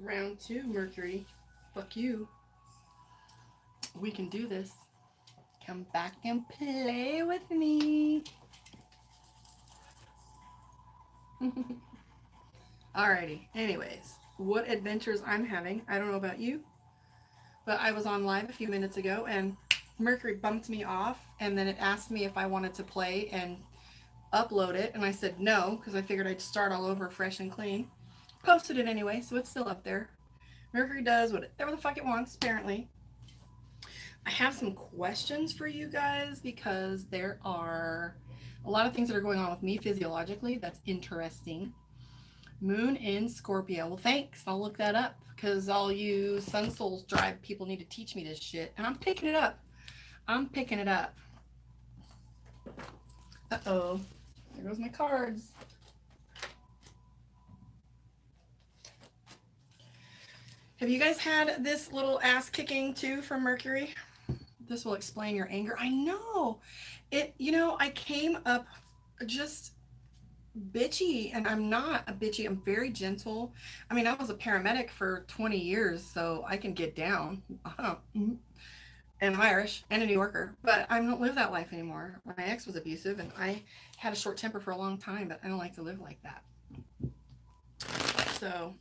Round two, Mercury. Fuck you. We can do this. Come back and play with me. Alrighty. Anyways, what adventures I'm having. I don't know about you, but I was on live a few minutes ago and Mercury bumped me off and then it asked me if I wanted to play and upload it. And I said no, because I figured I'd start all over fresh and clean. Posted it anyway, so it's still up there. Mercury does whatever the fuck it wants, apparently. I have some questions for you guys because there are a lot of things that are going on with me physiologically that's interesting. Moon in Scorpio. Well, thanks. I'll look that up because all you Sun Souls Drive people need to teach me this shit. And I'm picking it up. I'm picking it up. Uh-oh. There goes my cards. Have you guys had this little ass kicking too from Mercury? This will explain your anger. I know. I came up just bitchy, and I'm not a bitchy. I'm very gentle. I mean, I was a paramedic for 20 years, so I can get down. And I'm Irish and a New Yorker, but I don't live that life anymore. My ex was abusive, and I had a short temper for a long time, but I don't like to live like that. So,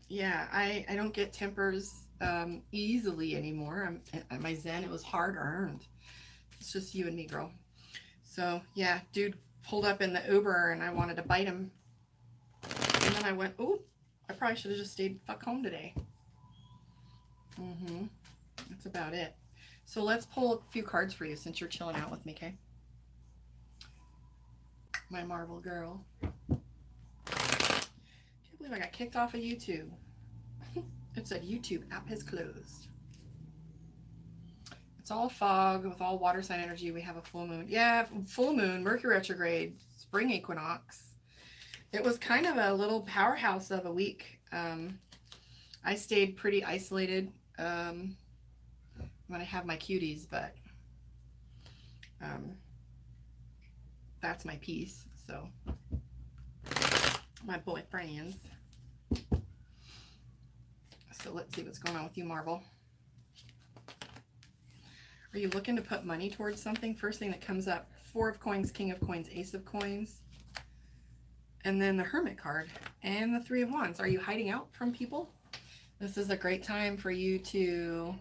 yeah, I don't get tempers easily anymore. My Zen, it was hard earned. It's just you and me, girl. So, yeah, dude pulled up in the Uber and I wanted to bite him. And then I went, oh, I probably should have just stayed fuck home today. That's about it. So let's pull a few cards for you since you're chilling out with me, okay? My Marvel girl. I believe I got kicked off of YouTube. It said YouTube app has closed. It's all fog with all water sign energy. We have a full moon. Yeah, full moon, Mercury retrograde, spring equinox. It was kind of a little powerhouse of a week. I stayed pretty isolated when I have my cuties, but that's my piece. So my boyfriends. So let's see what's going on with you, Marvel. Are you looking to put money towards something? First thing that comes up, 4 of coins, King of coins, Ace of coins. And then the Hermit card and the 3 of wands. Are you hiding out from people? This is a great time for you to,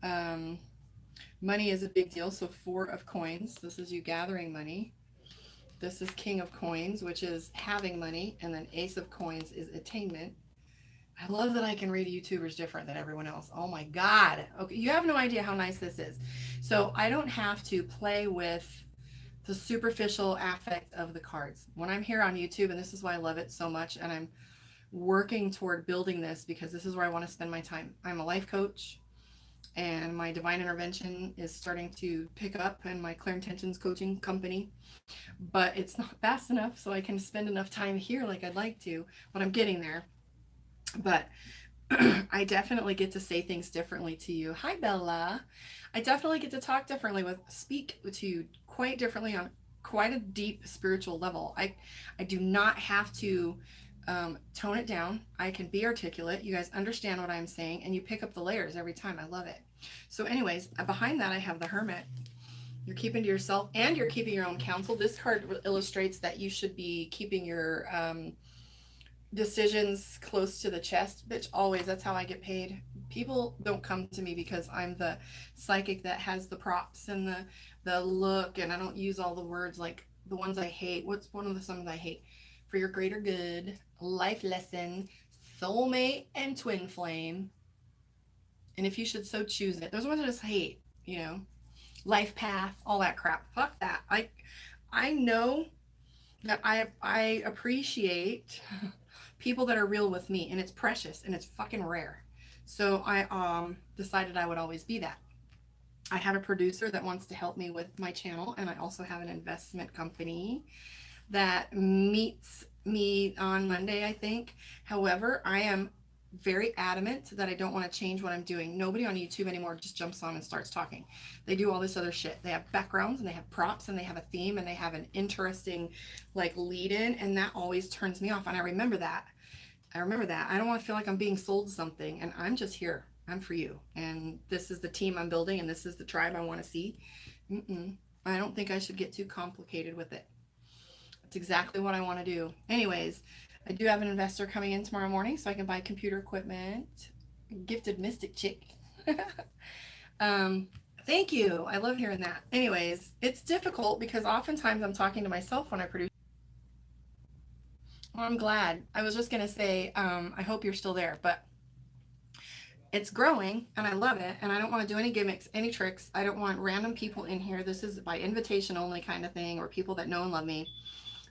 money is a big deal. So 4 of coins, this is you gathering money. This is King of coins, which is having money. And then Ace of coins is attainment. I love that I can read YouTubers different than everyone else. Oh my God. Okay, you have no idea how nice this is. So I don't have to play with the superficial affect of the cards. When I'm here on YouTube, and this is why I love it so much, and I'm working toward building this because this is where I want to spend my time. I'm a life coach, and my divine intervention is starting to pick up in my Clear Intentions coaching company, but it's not fast enough so I can spend enough time here like I'd like to, but I'm getting there. But I definitely get to say things differently to you. Hi, Bella. I definitely get to talk differently speak to you quite differently on quite a deep spiritual level. I do not have to tone it down. I can be articulate. You guys understand what I'm saying, and you pick up the layers every time. I love it. So anyways, behind that, I have the Hermit. You're keeping to yourself, and you're keeping your own counsel. This card illustrates that you should be keeping your decisions close to the chest. Bitch, always. That's how I get paid. People don't come to me because I'm the psychic that has the props and the look, and I don't use all the words like the ones I hate. What's one of the songs I hate? For your greater good, life lesson, soulmate, and twin flame. And if you should so choose it. Those ones I just hate, life path, all that crap. Fuck that. I know that I appreciate people that are real with me, and it's precious and it's fucking rare. So I decided I would always be that. I have a producer that wants to help me with my channel, and I also have an investment company that meets me on Monday, I think. However, I am very adamant that I don't want to change what I'm doing. Nobody on YouTube anymore just jumps on and starts talking. They do all this other shit. They have backgrounds and they have props and they have a theme and they have an interesting lead in, and that always turns me off. And I remember that. I remember that. I don't want to feel like I'm being sold something, and I'm just here. I'm for you. And this is the team I'm building, and this is the tribe I want to see. Mm-mm. I don't think I should get too complicated with it. It's exactly what I want to do. Anyways, I do have an investor coming in tomorrow morning so I can buy computer equipment. Gifted Mystic Chick. um, thank you. I love hearing that. Anyways, it's difficult because oftentimes I'm talking to myself when I produce. Well, I'm glad. I was just going to say, I hope you're still there, but it's growing and I love it. And I don't want to do any gimmicks, any tricks. I don't want random people in here. This is by invitation only kind of thing, or people that know and love me.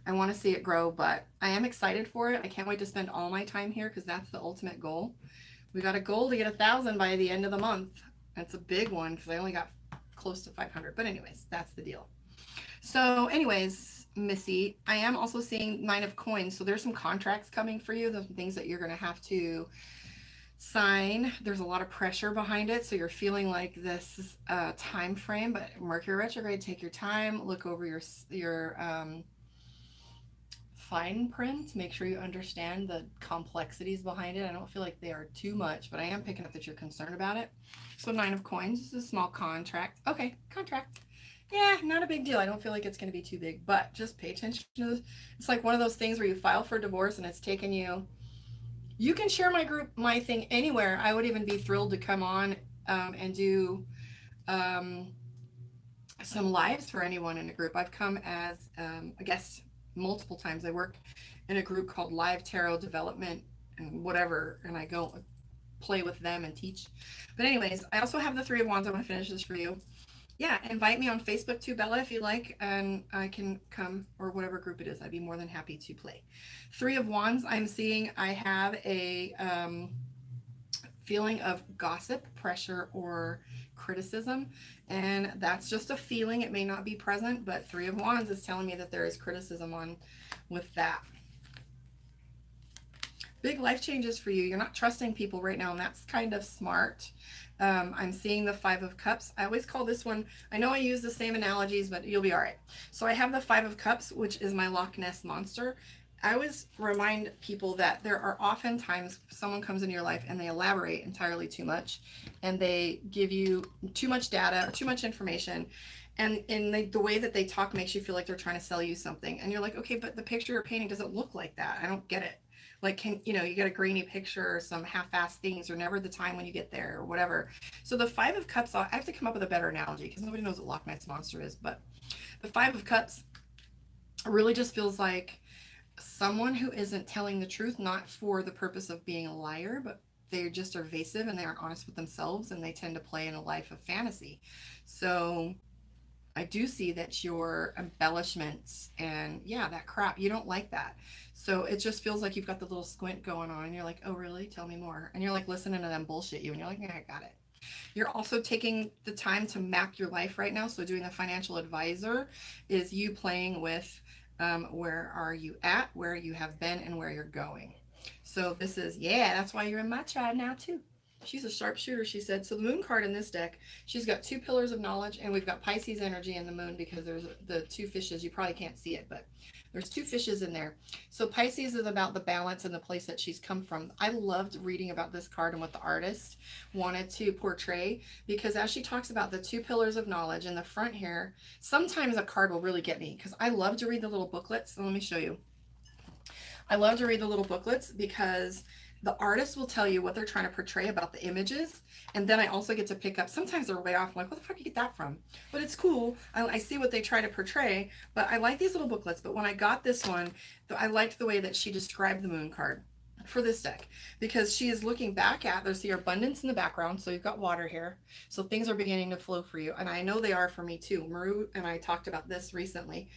I want to see it grow, but I am excited for it. I can't wait to spend all my time here because that's the ultimate goal. We got a goal to get 1,000 by the end of the month. That's a big one because I only got close to 500. But anyways, that's the deal. So anyways, Missy, I am also seeing 9 of coins. So there's some contracts coming for you. There's some things that you're going to have to sign. There's a lot of pressure behind it. So you're feeling like this time frame, but Mercury retrograde, take your time, look over your fine print, make sure you understand the complexities behind it. I don't feel like they are too much, but I am picking up that you're concerned about it. So 9 of coins, this is a small contract. Okay, contract. Yeah, not a big deal. I don't feel like it's going to be too big, but just pay attention to this. It's like one of those things where you file for divorce and it's taken you. You can share my group, my thing anywhere. I would even be thrilled to come on and do some lives for anyone in a group. I've come as a guest multiple times. I work in a group called Live Tarot Development and whatever, and I go play with them and teach. But anyways, I also have the 3 of Wands. I want to finish this for you. Yeah, invite me on Facebook too, Bella, if you like, and I can come, or whatever group it is. I'd be more than happy to play. 3 of Wands, I'm seeing I have a feeling of gossip, pressure, or criticism, and that's just a feeling. It may not be present, but 3 of Wands is telling me that there is criticism on with that. Big life changes for you. You're not trusting people right now, and that's kind of smart. I'm seeing the 5 of Cups. I always call this one, I know I use the same analogies, but you'll be all right. So I have the 5 of Cups, which is my Loch Ness monster. I always remind people that there are often times someone comes into your life and they elaborate entirely too much, and they give you too much data or too much information, and the way that they talk makes you feel like they're trying to sell you something, and you're like, okay, but the picture you're painting doesn't look like that. I don't get it. Like, you get a grainy picture or some half-assed things, or never the time when you get there or whatever. So the 5 of Cups, I have to come up with a better analogy because nobody knows what Loch Ness monster is, but the 5 of Cups really just feels like someone who isn't telling the truth, not for the purpose of being a liar, but they just are evasive and they aren't honest with themselves, and they tend to play in a life of fantasy. So I do see that your embellishments and that crap, you don't like that. So it just feels like you've got the little squint going on, and you're like, oh really, tell me more. And you're like listening to them bullshit you, and you're like, yeah, I got it. You're also taking the time to map your life right now. So doing a financial advisor is you playing with where are you at, where you have been, and where you're going. So this is, that's why you're in my tribe now too. She's a sharpshooter, she said. So the moon card in this deck, she's got 2 pillars of knowledge, and we've got Pisces energy in the moon because there's the 2 fishes. You probably can't see it, but there's 2 fishes in there. So Pisces is about the balance and the place that she's come from. I loved reading about this card and what the artist wanted to portray, because as she talks about the 2 pillars of knowledge in the front here, sometimes a card will really get me because I love to read the little booklets. So let me show you. I love to read the little booklets because the artist will tell you what they're trying to portray about the images, and then I also get to pick up, sometimes they're way off, I'm like, what the fuck you get that from? But it's cool. I see what they try to portray, but I like these little booklets. But when I got this one, I liked the way that she described the moon card for this deck, because she is looking back at, there's the abundance in the background, so you've got water here, so things are beginning to flow for you, and I know they are for me too. Maru and I talked about this recently.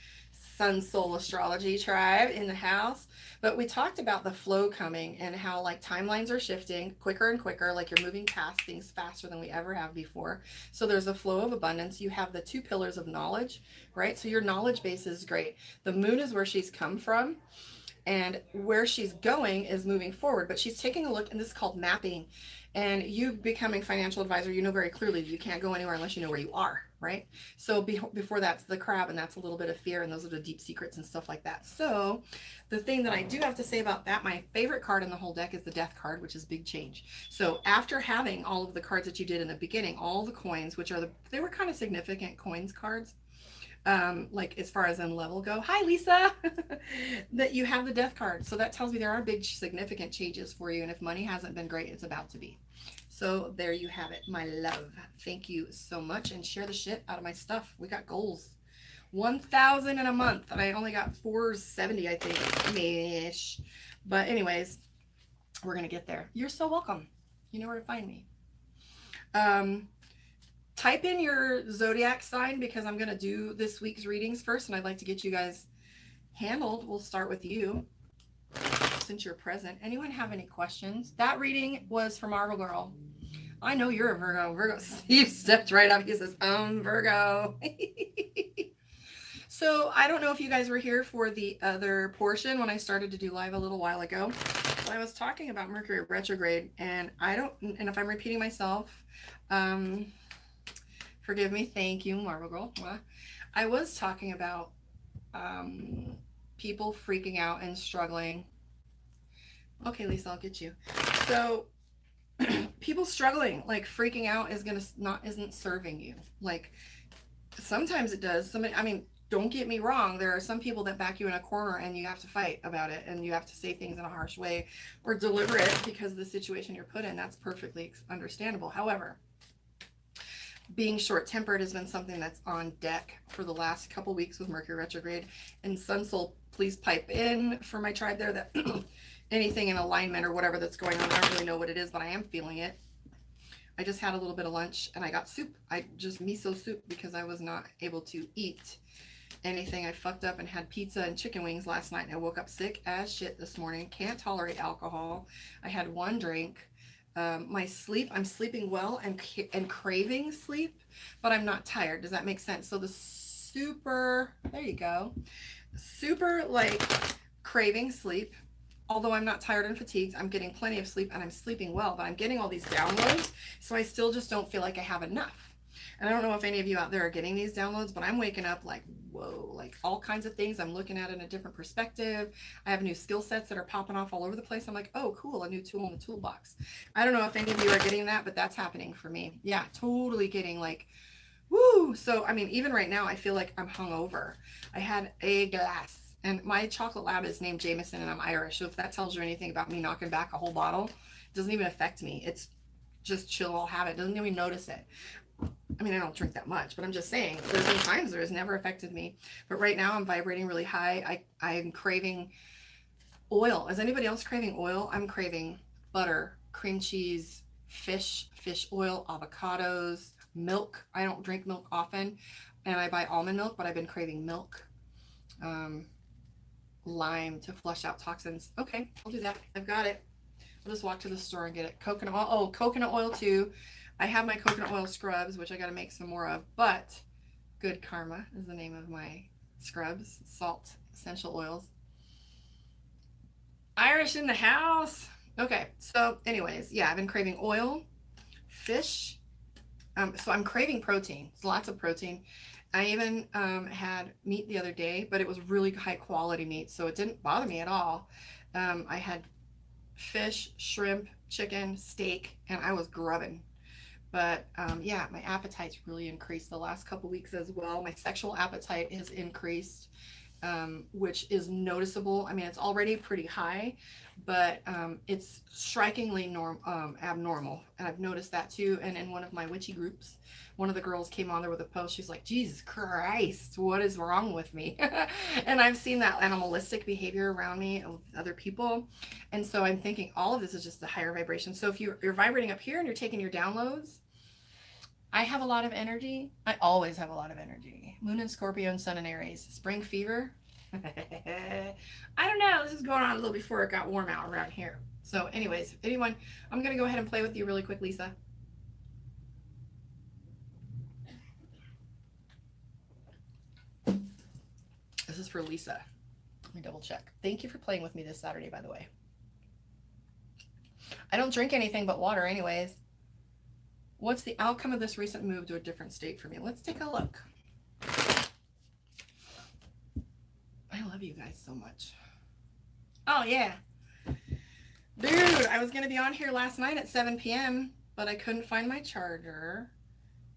Sun Soul Astrology tribe in the house, but we talked about the flow coming and how like timelines are shifting quicker and quicker, like you're moving past things faster than we ever have before. So there's a flow of abundance. You have the 2 pillars of knowledge, right? So your knowledge base is great. The moon is where she's come from, And where she's going is moving forward, but she's taking a look, and this is called mapping. And you becoming financial advisor, you know very clearly you can't go anywhere unless you know where you are, right? So before that's the crab, and that's a little bit of fear, and those are the deep secrets and stuff like that. So the thing that I do have to say about that, my favorite card in the whole deck is the death card, which is big change. So after having all of the cards that you did in the beginning, all the coins, which are they were kind of significant coins cards, like as far as in level go. Hi, Lisa. That you have the death card. So that tells me there are big significant changes for you. And if money hasn't been great, it's about to be. So there you have it, my love. Thank you so much, and share the shit out of my stuff. We got goals. 1,000 in a month, and I only got 470, I think, ish. But anyways, we're gonna get there. You're so welcome. You know where to find me. Type in your zodiac sign, because I'm gonna do this week's readings first, and I'd like to get you guys handled. We'll start with you since you're present. Anyone have any questions? That reading was for Marvel Girl. I know you're a Virgo. Virgo. Steve stepped right up. He says, Virgo. So I don't know if you guys were here for the other portion when I started to do live a little while ago, but I was talking about Mercury retrograde, and and if I'm repeating myself, forgive me. Thank you, Marvel Girl. I was talking about people freaking out and struggling. Okay, Lisa, I'll get you. So people struggling, like freaking out isn't serving you. Like sometimes it does. Don't get me wrong. There are some people that back you in a corner, and you have to fight about it, and you have to say things in a harsh way or deliver it because of the situation you're put in. That's perfectly understandable. However, being short-tempered has been something that's on deck for the last couple weeks with Mercury retrograde. And Sun Soul, please pipe in for my tribe there that anything in alignment or whatever that's going on, I don't really know what it is, but I am feeling it. I just had a little bit of lunch, and I got soup. Just miso soup, because I was not able to eat anything. I fucked up and had pizza and chicken wings last night, and I woke up sick as shit this morning. Can't tolerate alcohol. I had one drink. My sleep, I'm sleeping well and craving sleep, but I'm not tired. Does that make sense? So there you go. Super like craving sleep. Although I'm not tired and fatigued, I'm getting plenty of sleep, and I'm sleeping well, but I'm getting all these downloads. So I still just don't feel like I have enough. And I don't know if any of you out there are getting these downloads, but I'm waking up like, whoa, like all kinds of things. I'm looking at it in a different perspective. I have new skill sets that are popping off all over the place. I'm like, oh, cool, a new tool in the toolbox. I don't know if any of you are getting that, but that's happening for me. Yeah, totally getting like, woo. So, even right now, I feel like I'm hungover. I had a glass, and my chocolate lab is named Jameson, and I'm Irish. So if that tells you anything about me knocking back a whole bottle, it doesn't even affect me. It's just chill, I'll have it. Doesn't even notice it. I don't drink that much, but I'm just saying there's been times where it's never affected me. But right now I'm vibrating really high. I'm craving oil. Is anybody else craving oil? I'm craving butter, cream cheese, fish oil, avocados, milk. I don't drink milk often, and I buy almond milk, but I've been craving milk, lime to flush out toxins. Okay, I'll do that. I've got it. I'll just walk to the store and get it. Coconut oil. Oh, coconut oil too. I have my coconut oil scrubs, which I got to make some more of, but Good Karma is the name of my scrubs, salt essential oils. Irish in the house. Okay, so anyways, yeah, I've been craving oil, fish. So I'm craving protein. It's lots of protein. I even had meat the other day, but it was really high quality meat, so it didn't bother me at all. I had fish, shrimp, chicken, steak, and I was grubbing. But yeah, my appetite's really increased the last couple weeks as well. My sexual appetite has increased, which is noticeable. It's already pretty high, but it's strikingly abnormal. And I've noticed that too. And in one of my witchy groups, one of the girls came on there with a post. She's like, Jesus Christ, what is wrong with me? And I've seen that animalistic behavior around me with other people. And so I'm thinking all of this is just the higher vibration. So if you're vibrating up here and you're taking your downloads, I have a lot of energy. I always have a lot of energy. Moon in Scorpio and Sun in Aries. Spring fever. I don't know. This is going on a little before it got warm out around here. So anyways, if anyone, I'm going to go ahead and play with you really quick, Lisa. This is for Lisa. Let me double check. Thank you for playing with me this Saturday, by the way. I don't drink anything but water anyways. What's the outcome of this recent move to a different state for me? Let's take a look. I love you guys so much. Oh, yeah. Dude, I was going to be on here last night at 7 p.m., but I couldn't find my charger.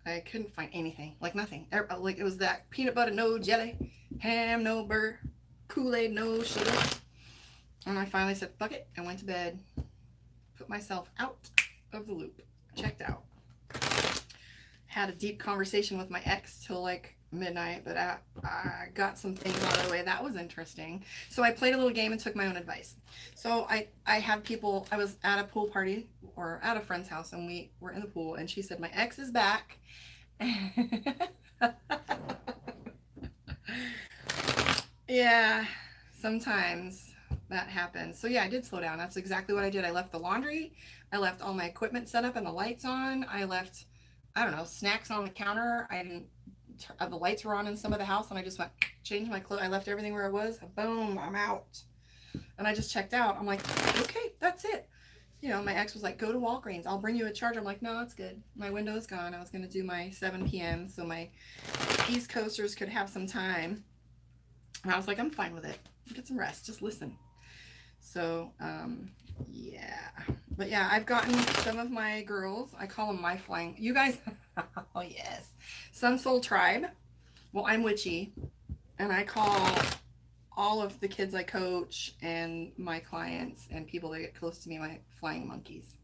I couldn't find anything. Like nothing. Like it was that peanut butter, no jelly, ham, no burger, Kool-Aid, no sugar. And I finally said, fuck it, and went to bed. Put myself out of the loop. Checked out. Had a deep conversation with my ex till like midnight, but I got some things out of the way. That was interesting. So I played a little game and took my own advice. So I have people, I was at a pool party or at a friend's house, and we were in the pool, and she said, my ex is back. Yeah, sometimes that happens. So yeah, I did slow down. That's exactly what I did. I left the laundry. I left all my equipment set up and the lights on. I left, I don't know, snacks on the counter. I didn't, the lights were on in some of the house, and I just went, changed my clothes. I left everything where it was. Boom, I'm out. And I just checked out. I'm like, okay, that's it. You know, my ex was like, go to Walgreens. I'll bring you a charger. I'm like, no, it's good. My window is gone. I was going to do my 7 p.m. so my East Coasters could have some time. And I was like, I'm fine with it. Get some rest. Just listen. So, yeah. But yeah, I've gotten some of my girls. I call them my flying. You guys, oh yes. Sun Soul Tribe. Well, I'm witchy. And I call all of the kids I coach and my clients and people that get close to me my flying monkeys.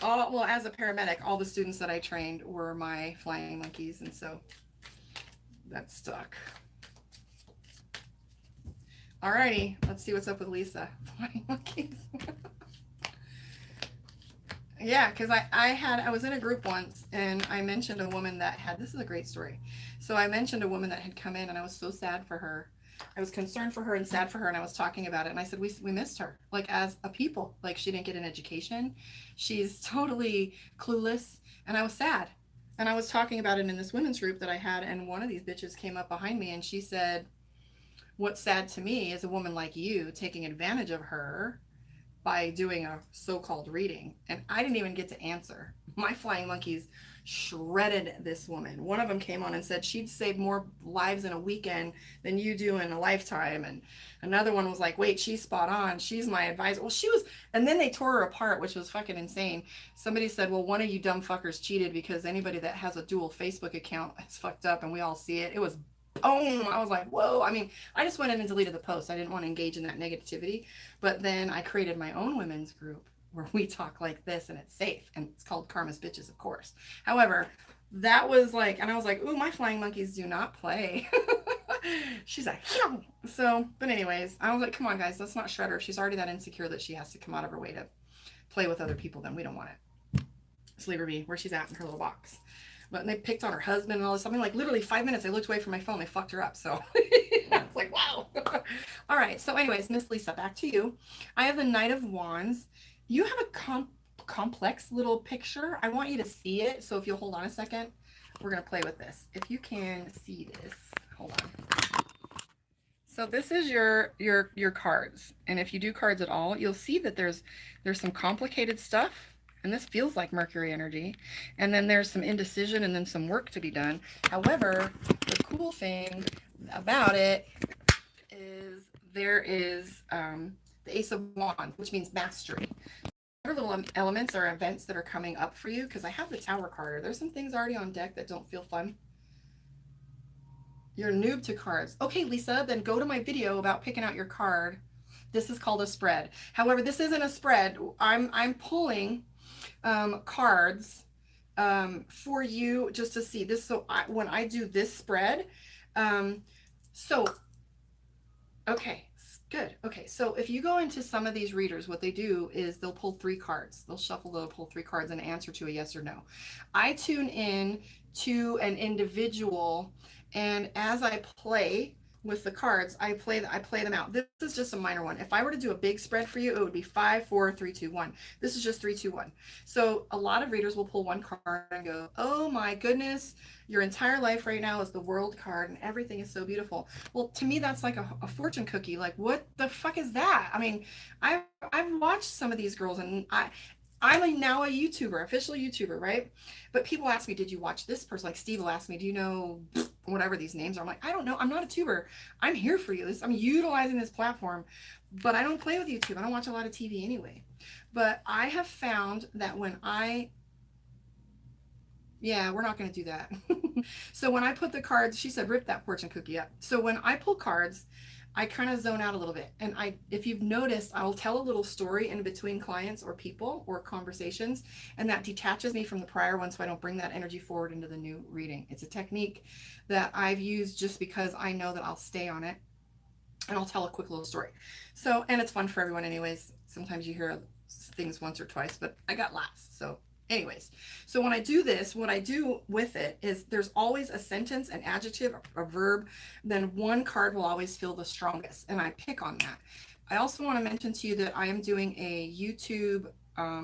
Oh, well, as a paramedic, all the students that I trained were my flying monkeys, and so that stuck. Alrighty, let's see what's up with Lisa. Flying monkeys. Yeah, because I was in a group once, and I mentioned a woman that had, this is a great story. So I mentioned a woman that had come in, and I was so sad for her. I was concerned for her and sad for her, and I was talking about it, and I said, we missed her, like as a people. Like she didn't get an education. She's totally clueless, and I was sad. And I was talking about it in this women's group that I had, and one of these bitches came up behind me, and she said, what's sad to me is a woman like you taking advantage of her by doing a so-called reading. And I didn't even get to answer. My flying monkeys shredded this woman. One of them came on and said she'd save more lives in a weekend than you do in a lifetime. And another one was like, wait, she's spot on. She's my advisor. Well, she was, and then they tore her apart, which was fucking insane. Somebody said, well, one of you dumb fuckers cheated because anybody that has a dual Facebook account is fucked up, and we all see it. It was boom. I was like, whoa. I mean, I just went in and deleted the post. I didn't want to engage in that negativity. But then I created my own women's group where we talk like this, and it's safe. And it's called Karma's Bitches, of course. However, that was like, and I was like, ooh, my flying monkeys do not play. She's like, Phew. So, but anyways, I was like, come on, guys, let's not shred her. If she's already that insecure that she has to come out of her way to play with other people, then we don't want it. Just leave her be where she's at in her little box. But they picked on her husband and all this. I mean, like literally 5 minutes, I looked away from my phone. They fucked her up. So I was like, wow. All right. So anyways, Miss Lisa, back to you. I have the Knight of Wands. You have a complex little picture. I want you to see it. So if you'll hold on a second, we're going to play with this. If you can see this, hold on. So this is your cards. And if you do cards at all, you'll see that there's some complicated stuff. And this feels like Mercury energy. And then there's some indecision and then some work to be done. However, the cool thing about it is there is the Ace of Wands, which means mastery. Other little elements or events that are coming up for you, because I have the Tower card. There's some things already on deck that don't feel fun. You're a noob to cards. Okay, Lisa, then go to my video about picking out your card. This is called a spread. However, this isn't a spread. I'm pulling cards for you just to see this. So when I do this spread, okay, good. Okay, so if you go into some of these readers, what they do is they'll pull 3 cards. They'll shuffle, they'll pull 3 cards and answer to a yes or no. I tune in to an individual, and as I play with the cards, I play them out. This is just a minor one. If I were to do a big spread for you, it would be 5, 4, 3, 2, 1. This is just 3, 2, 1. So a lot of readers will pull one card and go, "Oh my goodness, your entire life right now is the World card, and everything is so beautiful." Well, to me, that's like a fortune cookie. Like, what the fuck is that? I mean, I've watched some of these girls, and I'm now a YouTuber, official YouTuber, right? But people ask me, "Did you watch this person?" Like Steve will ask me, "Do you know whatever these names are?" I'm like, "I don't know. I'm not a tuber. I'm here for you. I'm utilizing this platform, but I don't play with YouTube. I don't watch a lot of TV anyway." But I have found that yeah, we're not going to do that. So when I put the cards, she said, "Rip that fortune cookie up." So when I pull cards, I kind of zone out a little bit. And if you've noticed, I'll tell a little story in between clients or people or conversations, and that detaches me from the prior one so I don't bring that energy forward into the new reading. It's a technique that I've used just because I know that I'll stay on it, and I'll tell a quick little story. So, and it's fun for everyone anyways. Sometimes you hear things once or twice, but I got lots. So anyways, so when I do this, what I do with it is there's always a sentence, an adjective, a verb, then one card will always feel the strongest, and I pick on that. I also want to mention to you that I am doing a YouTube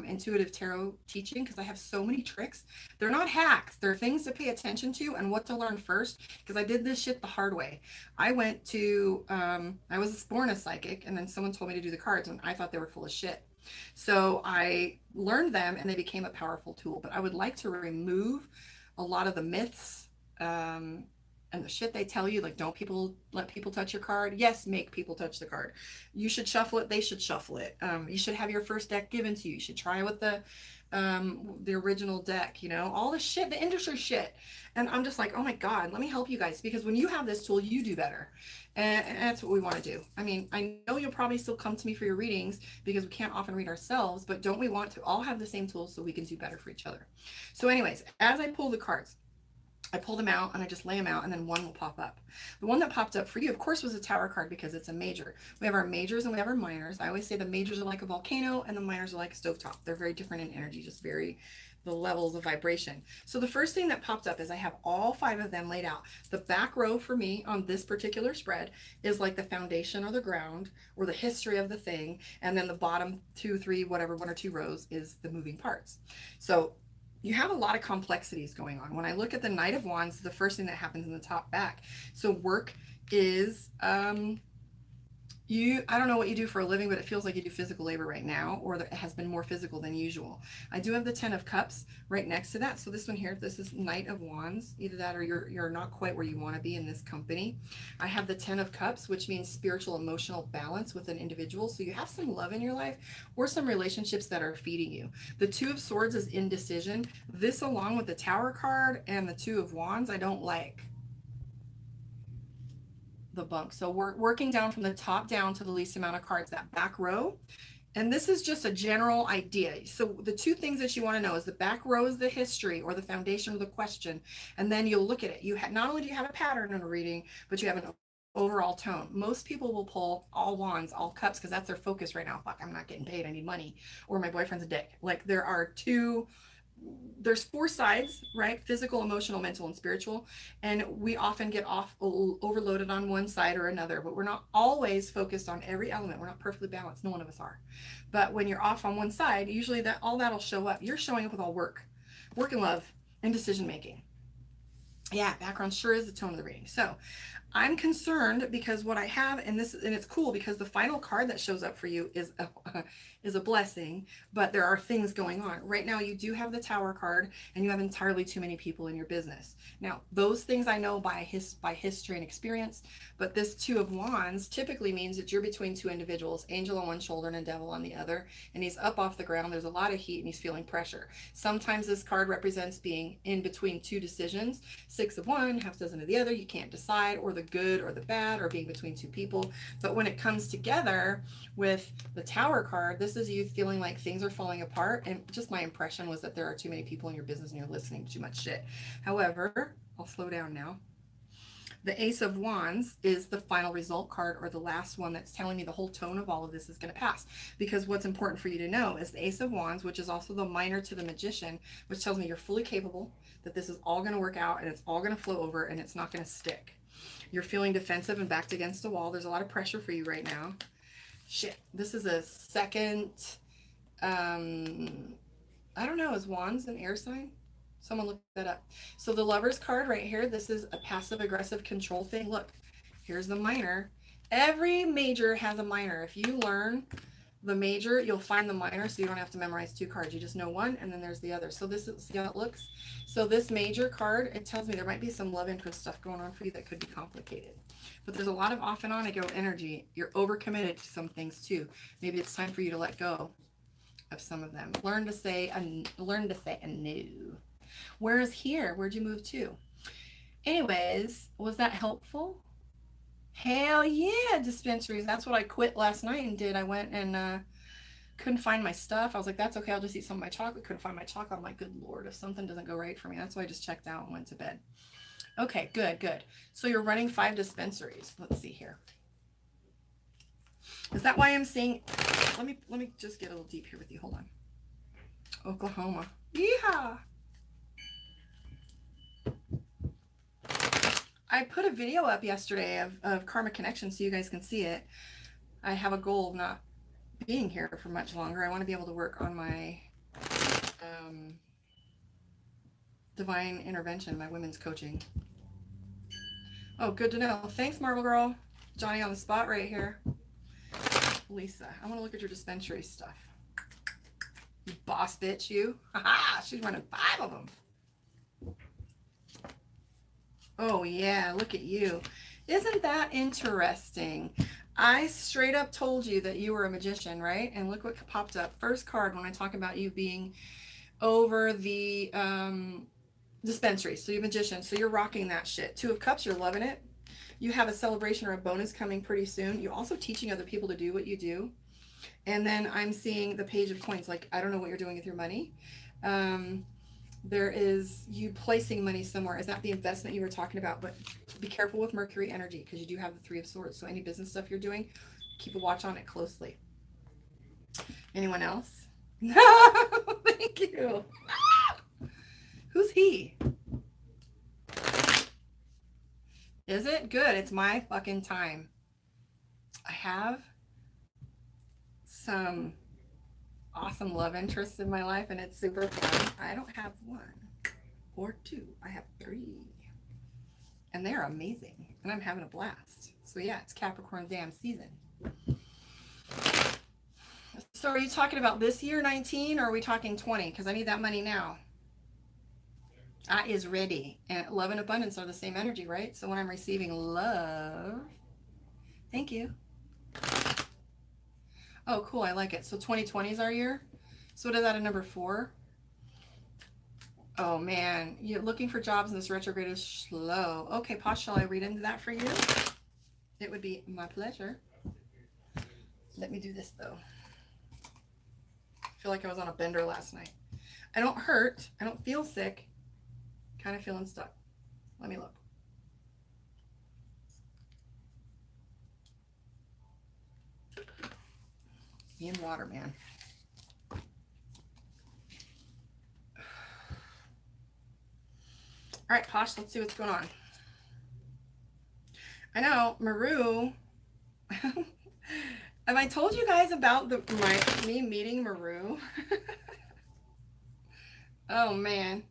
intuitive tarot teaching because I have so many tricks. They're not hacks, they're things to pay attention to and what to learn first, because I did this shit the hard way. I went to I was born a psychic, and then someone told me to do the cards and I thought they were full of shit. So I learned them and they became a powerful tool. But I would like to remove a lot of the myths and the shit they tell you, like, don't let people touch your card. Yes, make people touch the card. You should shuffle it. They should shuffle it. You should have your first deck given to you. You should try with the original deck, all the shit, the industry shit. And I'm just like, oh my God, let me help you guys, because when you have this tool, you do better. And that's what we want to do. I mean, I know you'll probably still come to me for your readings because we can't often read ourselves, but don't we want to all have the same tools so we can do better for each other? So anyways, as I pull the cards, I pull them out and I just lay them out, and then one will pop up. The one that popped up for you, of course, was a tower card because it's a major. We have our majors and we have our minors. I always say the majors are like a volcano and the minors are like a stovetop. They're very different in energy, just very the levels of vibration. So the first thing that popped up is I have all 5 of them laid out. The back row for me on this particular spread is like the foundation or the ground or the history of the thing. And then the bottom 2, 3, whatever, 1 or 2 rows is the moving parts. So you have a lot of complexities going on. When I look at the Knight of Wands, the first thing that happens in the top back. So work is I don't know what you do for a living, but it feels like you do physical labor right now, or that it has been more physical than usual. I do have the 10 of Cups right next to that. So this one here, this is Knight of Wands. Either that or you're not quite where you want to be in this company. I have the 10 of Cups, which means spiritual, emotional balance with an individual. So you have some love in your life or some relationships that are feeding you. The 2 of Swords is indecision. This, along with the Tower card and the 2 of Wands, I don't like the bunk. So we're working down from the top down to the least amount of cards, that back row. And this is just a general idea. So the 2 things that you want to know is the back row is the history or the foundation of the question. And then you'll look at it. Not only do you have a pattern in a reading, but you have an overall tone. Most people will pull all wands, all cups, because that's their focus right now. Fuck, I'm not getting paid. I need money. Or my boyfriend's a dick. Like there's 4 sides, right? Physical, emotional, mental, and spiritual. And we often get overloaded on one side or another, but we're not always focused on every element. We're not perfectly balanced. No one of us are. But when you're off on one side, usually that'll show up. You're showing up with all work and love, and decision making. Yeah, background sure is the tone of the reading. So I'm concerned because what I have, and it's cool because the final card that shows up for you is a blessing, but there are things going on. Right now you do have the Tower card and you have entirely too many people in your business. Now, those things I know by history and experience, but this 2 of Wands typically means that you're between 2 individuals, angel on one shoulder and a devil on the other, and he's up off the ground. There's a lot of heat and he's feeling pressure. Sometimes this card represents being in between 2 decisions, 6 of one, half dozen of the other. You can't decide, or the good or the bad, or being between 2 people. But when it comes together with the Tower card, this is you feeling like things are falling apart. And just my impression was that there are too many people in your business and you're listening to too much shit. However, I'll slow down now. The Ace of Wands is the final result card, or the last one that's telling me the whole tone of all of this is going to pass. Because what's important for you to know is the Ace of Wands, which is also the minor to the Magician, which tells me you're fully capable, that this is all going to work out and it's all going to flow over and it's not going to stick. You're feeling defensive and backed against a wall. There's a lot of pressure for you right now. Shit, this is a second, I don't know, is Wands an air sign? Someone look that up. So the Lover's card right here, this is a passive aggressive control thing. Look, here's the minor. Every major has a minor. If you learn the major, you'll find the minor, so you don't have to memorize 2 cards. You just know one, and then there's the other. So this is, see how it looks? So this major card, it tells me there might be some love interest stuff going on for you that could be complicated. But there's a lot of off and on go energy. You're overcommitted to some things too. Maybe it's time for you to let go of some of them. Learn to say a no. Whereas here, where'd you move to? Anyways, was that helpful? Hell yeah, dispensaries. That's what I quit last night and did. I went and couldn't find my stuff. I was like, that's okay, I'll just eat some of my chocolate. Couldn't find my chocolate. I'm like, good Lord, if something doesn't go right for me. That's why I just checked out and went to bed. Okay, good, good. So you're running 5 dispensaries. Let's see here. Is that why I'm seeing, let me just get a little deep here with you. Hold on. Oklahoma. Yeehaw. I put a video up yesterday of Karma Connection so you guys can see it. I have a goal of not being here for much longer. I want to be able to work on my divine intervention, my women's coaching. Oh, good to know. Thanks, Marble Girl. Johnny on the spot right here. Lisa, I want to look at your dispensary stuff. You boss bitch, you. Haha, she's running 5 of them. Oh yeah, look at you. Isn't that interesting? I straight up told you that you were a magician, right? And look what popped up. First card when I talk about you being over the dispensary. So you're a magician. So you're rocking that shit. 2 of Cups, you're loving it. You have a celebration or a bonus coming pretty soon. You're also teaching other people to do what you do. And then I'm seeing the Page of Coins. Like, I don't know what you're doing with your money. There is you placing money somewhere. Is that the investment you were talking about? But be careful with Mercury energy because you do have the 3 of Swords. So any business stuff you're doing, keep a watch on it closely. Anyone else? No, thank you. Who's he? Is it? Good. It's my fucking time. I have some awesome love interests in my life and it's super fun. I don't have 1 or 2. I have 3. And they're amazing. And I'm having a blast. So yeah, it's Capricorn damn season. So are you talking about this year, 19, or are we talking 20? Because I need that money now. I is ready. And love and abundance are the same energy, right? So when I'm receiving love, thank you. Oh, cool. I like it. So 2020 is our year. So what is that, a number 4? Oh man, you're looking for jobs in this retrograde is slow. Okay, Posh, shall I read into that for you? It would be my pleasure. Let me do this though. I feel like I was on a bender last night. I don't hurt. I don't feel sick. Kind of feeling stuck. Let me look. Me and water, man. All right, Posh, let's see what's going on. I know, Maru. Have I told you guys about me meeting Maru? Oh man,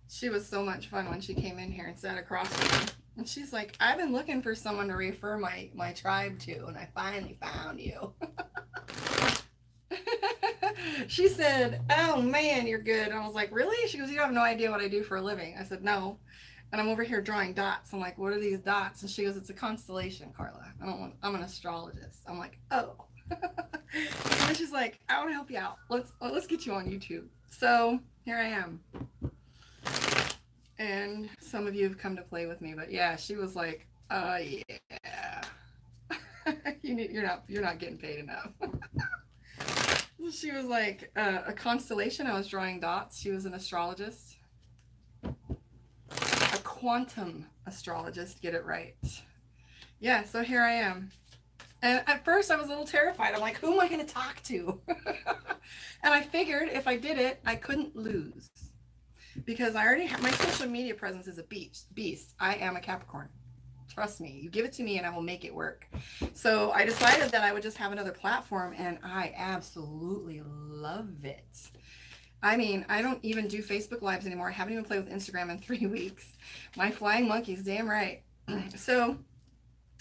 she was so much fun when she came in here and sat across from me. And she's like, I've been looking for someone to refer my tribe to, and I finally found you. She said, oh man, you're good. And I was like, really? She goes, you have no idea what I do for a living. I said, no. And I'm over here drawing dots. I'm like, what are these dots? And she goes, it's a constellation, Carla. I'm an astrologist. I'm like, oh. And she's like, I want to help you out. Let's get you on YouTube. So here I am. And some of you have come to play with me, but yeah, she was like, yeah. You're not getting paid enough. She was like a constellation. I was drawing dots. She was an astrologist. A quantum astrologist, get it right. Yeah, so here I am. And at first I was a little terrified. I'm like, who am I going to talk to? And I figured if I did it, I couldn't lose. Because I already have, my social media presence is a beast. I am a Capricorn. Trust me, you give it to me and I will make it work. So I decided that I would just have another platform, and I absolutely love it. I mean, I don't even do Facebook Lives anymore. I haven't even played with Instagram in 3 weeks. My flying monkey's damn right. So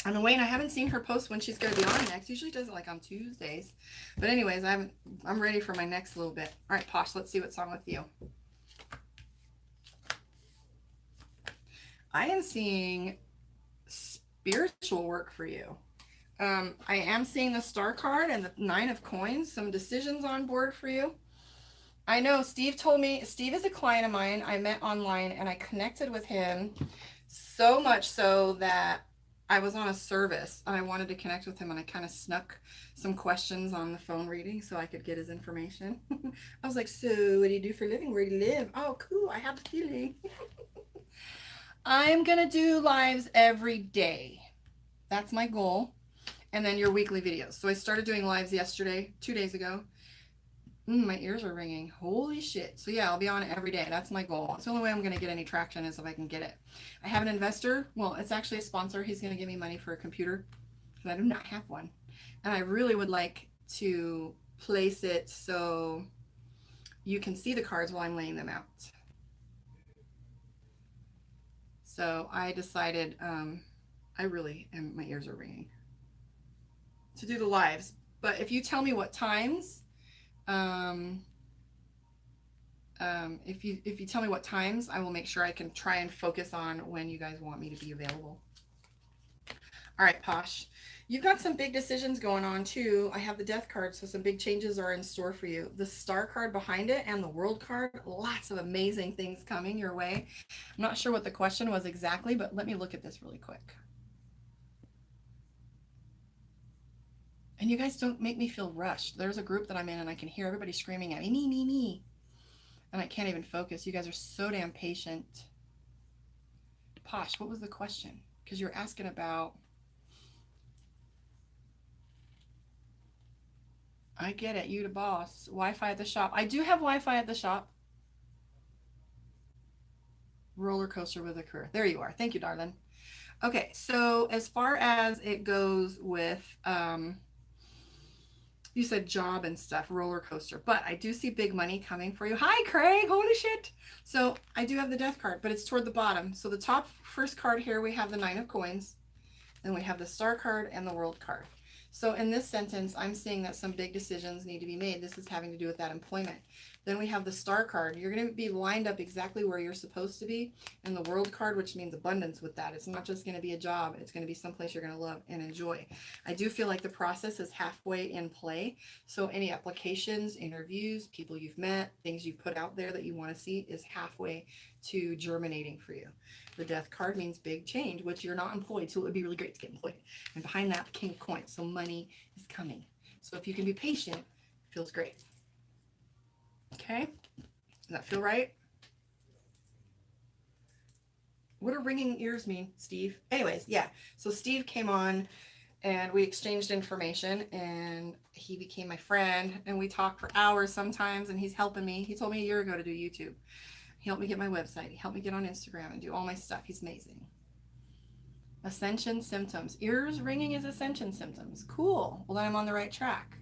I'm waiting. I haven't seen her post when she's going to be on next. Usually does it like on Tuesdays. But anyways, I'm ready for my next little bit. All right, Posh, let's see what's on with you. I am seeing spiritual work for you. I am seeing the Star card and the 9 of Coins. Some decisions on board for you. I know Steve told me, Steve is a client of mine I met online, and I connected with him so much so that I was on a service and I wanted to connect with him, and I kind of snuck some questions on the phone reading so I could get his information. I was like, so what do you do for a living? Where do you live? Oh, cool. I have the feeling. I'm going to do lives every day. That's my goal. And then your weekly videos. So I started doing lives yesterday, 2 days ago. My ears are ringing. Holy shit. So yeah, I'll be on it every day. That's my goal. It's the only way I'm going to get any traction is if I can get it. I have an investor. Well, it's actually a sponsor. He's going to give me money for a computer because I do not have one. And I really would like to place it so you can see the cards while I'm laying them out. So I decided, I really am, my ears are ringing, to do the lives. But if you tell me what times, if you tell me what times, I will make sure I can try and focus on when you guys want me to be available. All right, Posh, you've got some big decisions going on too. I have the Death card, so some big changes are in store for you. The Star card behind it and the World card, lots of amazing things coming your way. I'm not sure what the question was exactly, but let me look at this really quick. And you guys don't make me feel rushed. There's a group that I'm in and I can hear everybody screaming at me, me. And I can't even focus. You guys are so damn patient. Posh, what was the question? Because you're asking about... I get it. You the boss. Wi-Fi at the shop. I do have Wi-Fi at the shop. Roller coaster with a career. There you are. Thank you, darling. Okay, so as far as it goes with... you said job and stuff, roller coaster, but I do see big money coming for you. Hi, Craig. Holy shit. So I do have the Death card, but it's toward the bottom. So the top first card here, we have the 9 of Coins. Then we have the Star card and the World card. So in this sentence, I'm seeing that some big decisions need to be made. This is having to do with that employment. Then we have the Star card. You're going to be lined up exactly where you're supposed to be. And the World card, which means abundance with that. It's not just going to be a job. It's going to be someplace you're going to love and enjoy. I do feel like the process is halfway in play. So any applications, interviews, people you've met, things you've put out there that you want to see is halfway to germinating for you. The Death card means big change, which you're not employed. So it would be really great to get employed. And behind that, the King of Coins. So money is coming. So if you can be patient, it feels great. Okay, does that feel right? What do ringing ears mean, Steve? Anyways, yeah. So Steve came on and we exchanged information and he became my friend and we talk for hours sometimes and he's helping me. He told me a year ago to do YouTube. He helped me get my website. He helped me get on Instagram and do all my stuff. He's amazing. Ascension symptoms. Ears ringing is ascension symptoms. Cool. Well, then I'm on the right track.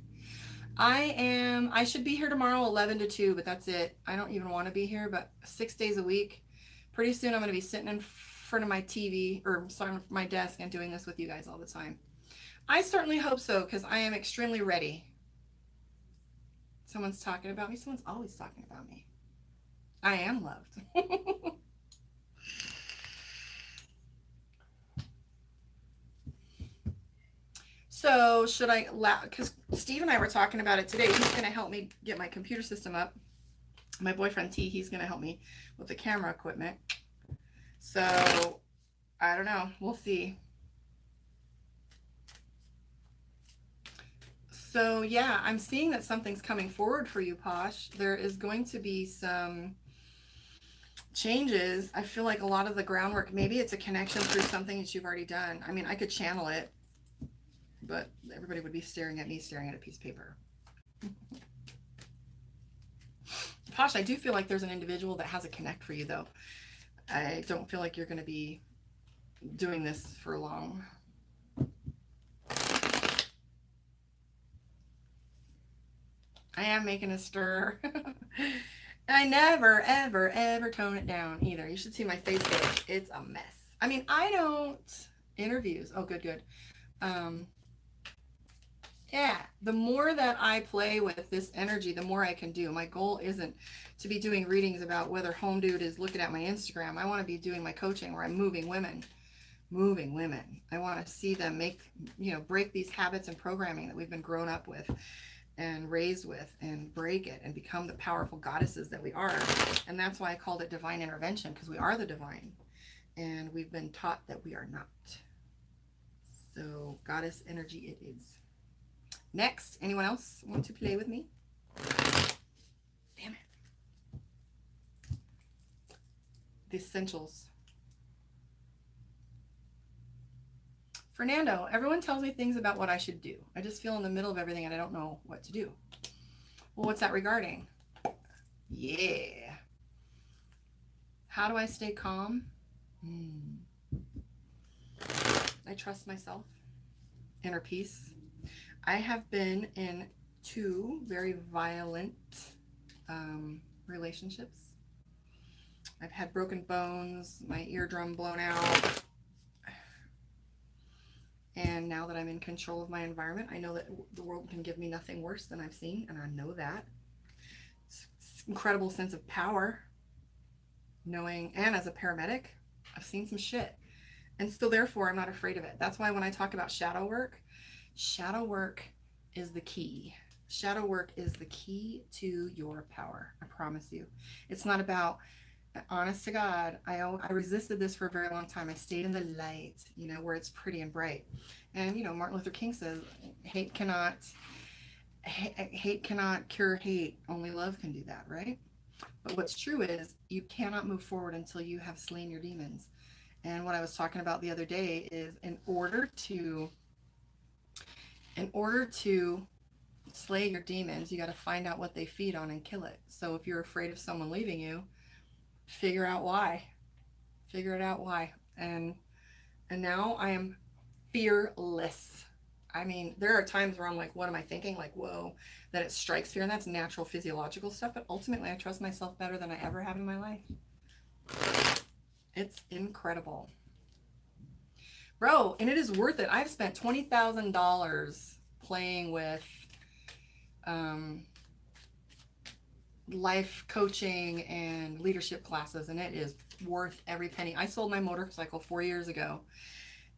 I should be here tomorrow 11 to 2, but that's it. I don't even want to be here, but 6 days a week. Pretty soon I'm going to be sitting in front of my TV or my desk and doing this with you guys all the time. I certainly hope so because I am extremely ready. Someone's talking about me. Someone's always talking about me. I am loved. So should I, because Steve and I were talking about it today. He's going to help me get my computer system up. My boyfriend T, he's going to help me with the camera equipment. So I don't know. We'll see. So yeah, I'm seeing that something's coming forward for you, Posh. There is going to be some changes. I feel like a lot of the groundwork, maybe it's a connection through something that you've already done. I mean, I could channel it, but everybody would be staring at me staring at a piece of paper. Posh, I do feel like there's an individual that has a connect for you, though. I don't feel like you're going to be doing this for long. I am making a stir. I never, ever, ever tone it down either. You should see my Facebook. It's a mess. I mean, I don't interviews. Oh, good, good. Um, yeah, the more that I play with this energy, the more I can do. My goal isn't to be doing readings about whether Home Dude is looking at my Instagram. I want to be doing my coaching where I'm moving women. Moving women. I want to see them make, break these habits and programming that we've been grown up with and raised with, and break it and become the powerful goddesses that we are. And that's why I called it divine intervention, because we are the divine and we've been taught that we are not. So goddess energy it is. Next, anyone else want to play with me? Damn it. The essentials. Fernando, everyone tells me things about what I should do. I just feel in the middle of everything and I don't know what to do. Well, what's that regarding? Yeah. How do I stay calm? I trust myself. Inner peace. I have been in 2 very violent relationships. I've had broken bones, my eardrum blown out. And now that I'm in control of my environment, I know that the world can give me nothing worse than I've seen, and I know that. It's incredible sense of power, knowing, and as a paramedic, I've seen some shit. And so therefore, I'm not afraid of it. That's why when I talk about shadow work is the key. Shadow work is the key to your power. I promise you. It's not about, honest to God, I resisted this for a very long time. I stayed in the light, where it's pretty and bright. And, Martin Luther King says, hate cannot cure hate. Only love can do that, right? But what's true is you cannot move forward until you have slain your demons. And what I was talking about the other day is in order to slay your demons, you got to find out what they feed on and kill it. So if you're afraid of someone leaving you, figure out why. Figure it out why. And now I am fearless. I mean, there are times where I'm like, what am I thinking? Like, whoa, that it strikes fear, and that's natural physiological stuff. But ultimately, I trust myself better than I ever have in my life. It's incredible. Bro, and it is worth it. I've spent $20,000 playing with life coaching and leadership classes, and it is worth every penny. I sold my motorcycle 4 years ago,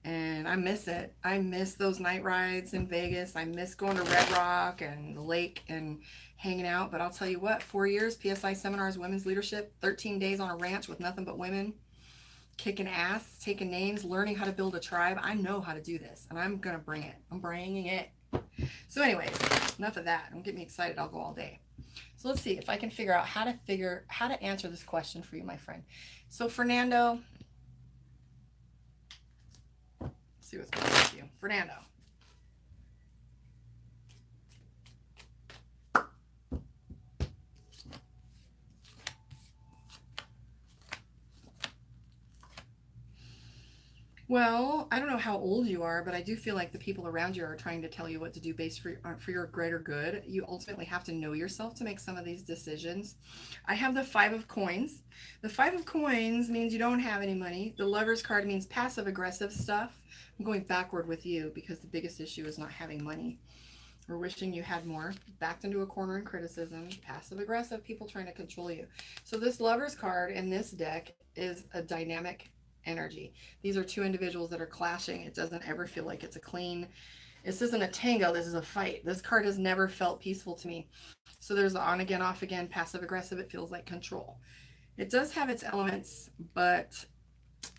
and I miss it. I miss those night rides in Vegas. I miss going to Red Rock and the lake and hanging out. But I'll tell you what, 4 years, PSI seminars, women's leadership, 13 days on a ranch with nothing but women, kicking ass, taking names, learning how to build a tribe. I know how to do this, and I'm going to bring it. I'm bringing it. So anyways, enough of that. Don't get me excited. I'll go all day. So let's see if I can figure out how to answer this question for you, my friend. So Fernando, let's see what's going on with you. Fernando. Well, I don't know how old you are, but I do feel like the people around you are trying to tell you what to do based for your greater good. You ultimately have to know yourself to make some of these decisions. I have the 5 of coins. The 5 of coins means you don't have any money. The Lover's card means passive aggressive stuff. I'm going backward with you because the biggest issue is not having money or wishing you had more. Backed into a corner in criticism, passive aggressive, people trying to control you. So this Lover's card in this deck is a dynamic energy. These are 2 individuals that are clashing. It doesn't ever feel like it's a clean, this isn't a tango, this is a fight. This card has never felt peaceful to me. So there's the on again, off again, passive aggressive. It feels like control. It does have its elements, but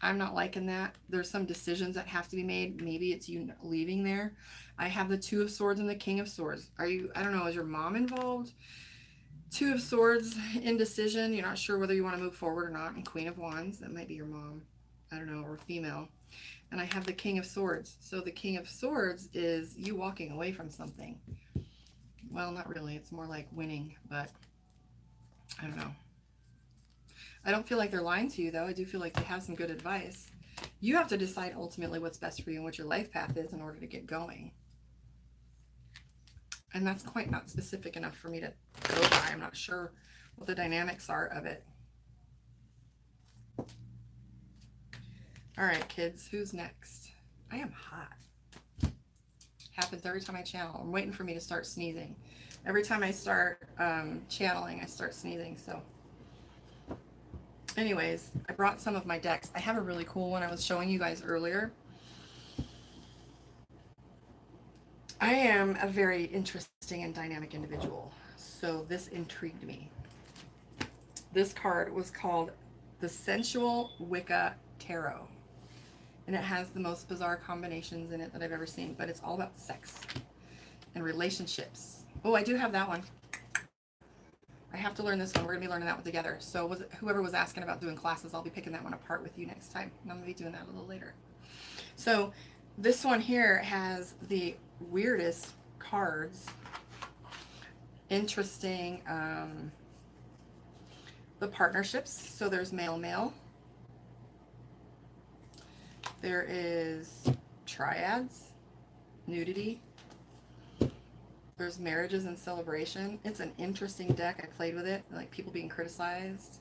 I'm not liking that. There's some decisions that have to be made. Maybe it's you leaving there. I have the 2 of Swords and the King of Swords. I don't know, is your mom involved? 2 of Swords, indecision. You're not sure whether you want to move forward or not. And Queen of Wands, that might be your mom. I don't know, or female. And I have the King of Swords. So the King of Swords is you walking away from something. Well, not really. It's more like winning, but I don't know. I don't feel like they're lying to you, though. I do feel like they have some good advice. You have to decide ultimately what's best for you and what your life path is in order to get going. And that's quite not specific enough for me to go by. I'm not sure what the dynamics are of it. All right, kids, who's next? I am hot. Happens every time I channel. I'm waiting for me to start sneezing. Every time I start channeling, I start sneezing. So anyways, I brought some of my decks. I have a really cool one I was showing you guys earlier. I am a very interesting and dynamic individual, so this intrigued me. This card was called the Sensual Wicca Tarot, and it has the most bizarre combinations in it that I've ever seen, but it's all about sex and relationships. Oh, I do have that one. I have to learn this one. We're going to be learning that one together. So whoever was asking about doing classes, I'll be picking that one apart with you next time. I'm going to be doing that a little later. So this one here has the weirdest cards. Interesting. The partnerships. So there's male. There is triads, nudity. There's marriages and celebration. It's an interesting deck. I played with it, like people being criticized.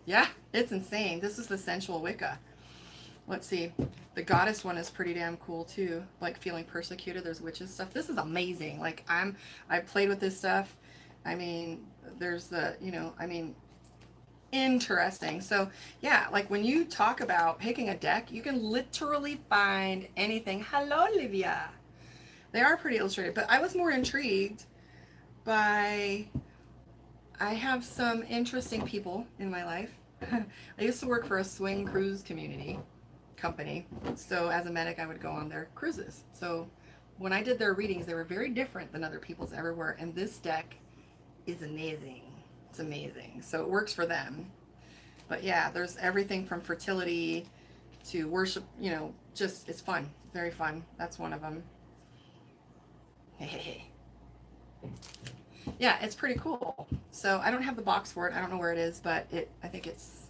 Yeah, it's insane. This is the Sensual Wicca. Let's see. The goddess one is pretty damn cool too. Like feeling persecuted. There's witches stuff. This is amazing. Like I've played with this stuff. I mean, there's the, interesting. So yeah, like when you talk about picking a deck, you can literally find anything. Hello, Olivia. They are pretty illustrated, but I was more intrigued by, I have some interesting people in my life. I used to work for a swing cruise company. So as a medic, I would go on their cruises. So when I did their readings, they were very different than other people's ever were. And this deck is amazing. It's amazing. So it works for them. But yeah, there's everything from fertility to worship, just, it's fun. Very fun. That's one of them. Hey. Yeah, it's pretty cool. So I don't have the box for it. I don't know where it is, but I think it's,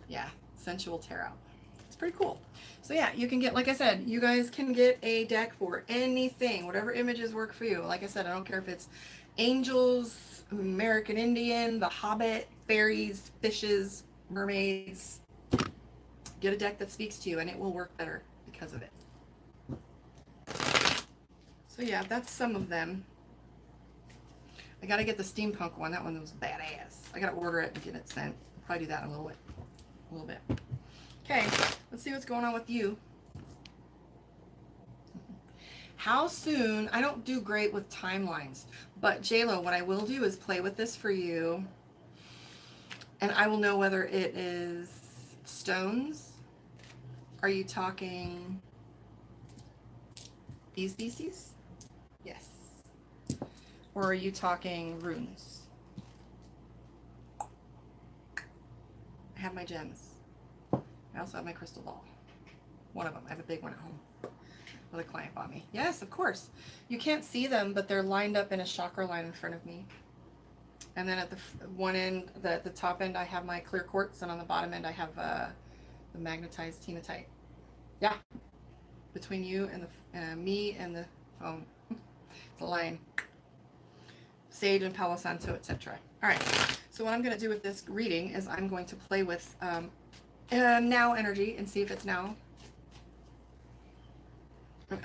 yeah, Sensual Tarot. It's pretty cool. So yeah, you can get, like I said, you guys can get a deck for anything, whatever images work for you. Like I said, I don't care if it's angels, American Indian, the Hobbit, fairies, fishes, mermaids. Get a deck that speaks to you and it will work better because of it. So yeah, that's some of them. I gotta get the steampunk one. That one was badass. I gotta order it and get it sent. I'll probably do that in a little bit. Okay, let's see what's going on with you. How soon? I don't do great with timelines, but JLo, what I will do is play with this for you, and I will know whether it is stones. Are you talking these beasties? Yes. Or are you talking runes? I have my gems. I also have my crystal ball. One of them. I have a big one at home with a client bought me. Yes, of course. You can't see them, but they're lined up in a chakra line in front of me. And then at the one end, the top end, I have my clear quartz, and on the bottom end, I have the magnetized hematite. Yeah. Between you and the me and the phone. It's a line. Sage and Palo Santo, etc. All right. So what I'm going to do with this reading is I'm going to play with now energy and see if it's now.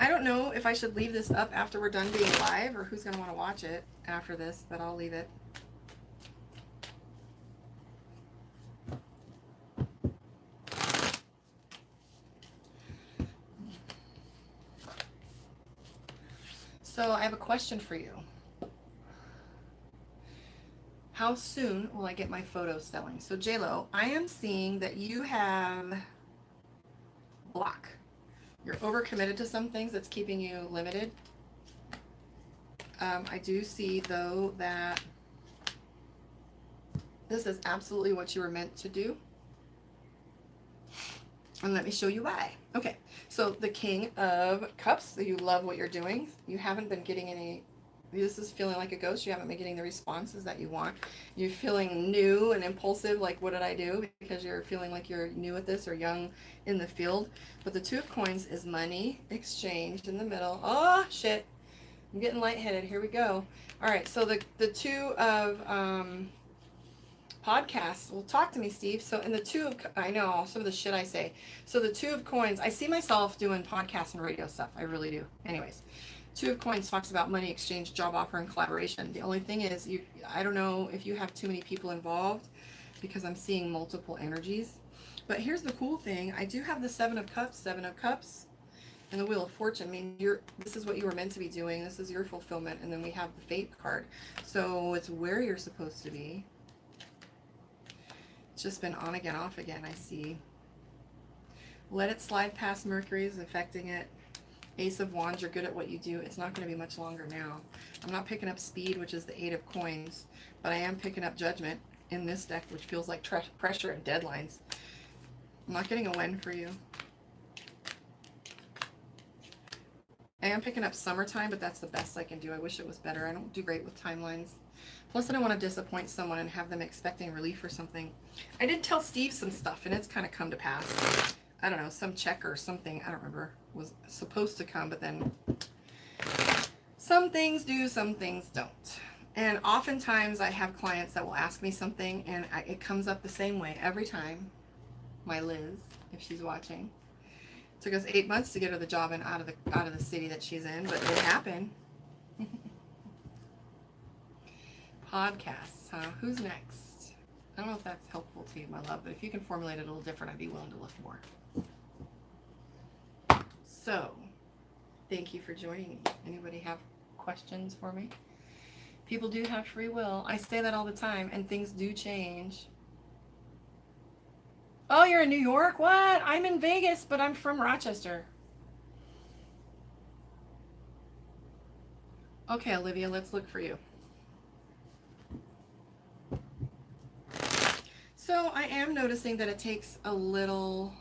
I don't know if I should leave this up after we're done being live or who's going to want to watch it after this, but I'll leave it. So I have a question for you. How soon will I get my photos selling? So JLo, I am seeing that you have block. You're overcommitted to some things that's keeping you limited. I do see though that this is absolutely what you were meant to do. And let me show you why. Okay, so the King of Cups, so you love what you're doing. You haven't been getting any This is feeling like a ghost. You haven't been getting the responses that you want. You're feeling new and impulsive, like what did I do? Because you're feeling like you're new at this or young in the field. But the Two of Coins is money exchanged in the middle. Oh, shit. I'm getting lightheaded. Here we go. All right, so the Two of podcasts. Well, talk to me, Steve. So in the Two of, I know some of the shit I say. So the Two of Coins, I see myself doing podcasts and radio stuff. I really do. Anyways. Two of Coins talks about money exchange, job offer, and collaboration. The only thing is, I don't know if you have too many people involved because I'm seeing multiple energies. But here's the cool thing. I do have the Seven of Cups, and the Wheel of Fortune. I mean, this is what you were meant to be doing. This is your fulfillment. And then we have the Fate card. So it's where you're supposed to be. It's just been on again, off again, I see. Let it slide past Mercury is affecting it. Ace of Wands, you're good at what you do. It's not going to be much longer now. I'm not picking up Speed, which is the Eight of Coins, but I am picking up Judgment in this deck, which feels like pressure and deadlines. I'm not getting a win for you. I am picking up Summertime, but that's the best I can do. I wish it was better. I don't do great with timelines. Plus, I don't want to disappoint someone and have them expecting relief or something. I did tell Steve some stuff, and it's kind of come to pass. I don't know, some check or something, I don't remember, was supposed to come, but then some things do, some things don't. And oftentimes I have clients that will ask me something, and it comes up the same way every time. My Liz, if she's watching. It took us 8 months to get her the job and out of the city that she's in, but it happened. Podcasts, huh? Who's next? I don't know if that's helpful to you, my love, but if you can formulate it a little different, I'd be willing to look more. So, thank you for joining me. Anybody have questions for me? People do have free will. I say that all the time, and things do change. Oh, you're in New York? What? I'm in Vegas, but I'm from Rochester. Okay, Olivia, let's look for you. So I am noticing that it takes a little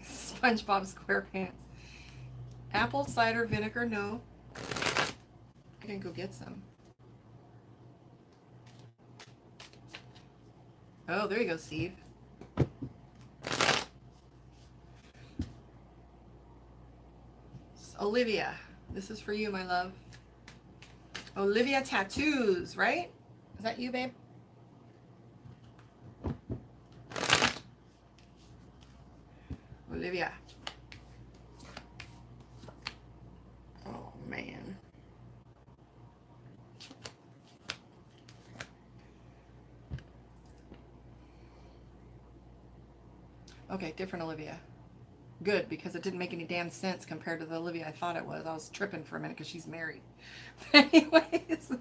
SpongeBob SquarePants. Apple cider vinegar, no. I can go get some. Oh, there you go, Steve. Olivia, this is for you, my love. Olivia Tattoos, right? Is that you, babe? Olivia. Oh, man. Okay, different Olivia. Good, because it didn't make any damn sense compared to the Olivia I thought it was. I was tripping for a minute because she's married. Anyways.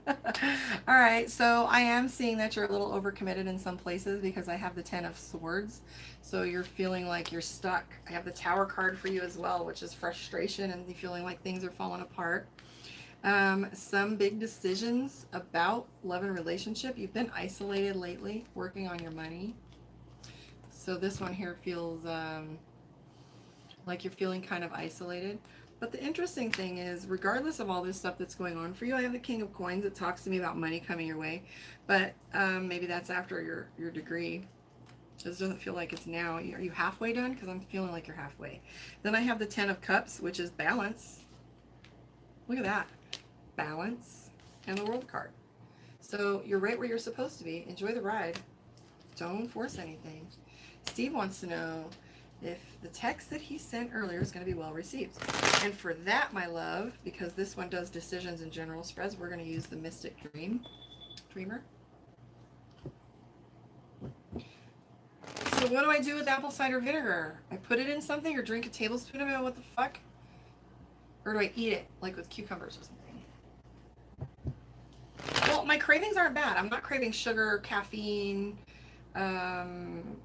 All right, so I am seeing that you're a little overcommitted in some places because I have the Ten of Swords. So you're feeling like you're stuck. I have the Tower card for you as well, which is frustration and feeling like things are falling apart. Some big decisions about love and relationship. You've been isolated lately, working on your money. So this one here feels like you're feeling kind of isolated. But the interesting thing is, regardless of all this stuff that's going on for you, I have the King of Coins. It talks to me about money coming your way. But maybe that's after your degree. This doesn't feel like it's now. Are you halfway done? Because I'm feeling like you're halfway. Then I have the Ten of Cups, which is balance. Look at that. Balance. And the World card. So you're right where you're supposed to be. Enjoy the ride. Don't force anything. Steve wants to know if the text that he sent earlier is going to be well received. And for that, my love, because this one does decisions and general spreads, we're going to use the Mystic Dreamer. So what do I do with apple cider vinegar? I put it in something or drink a tablespoon of it? What the fuck? Or do I eat it, like with cucumbers or something? Well, my cravings aren't bad. I'm not craving sugar, caffeine,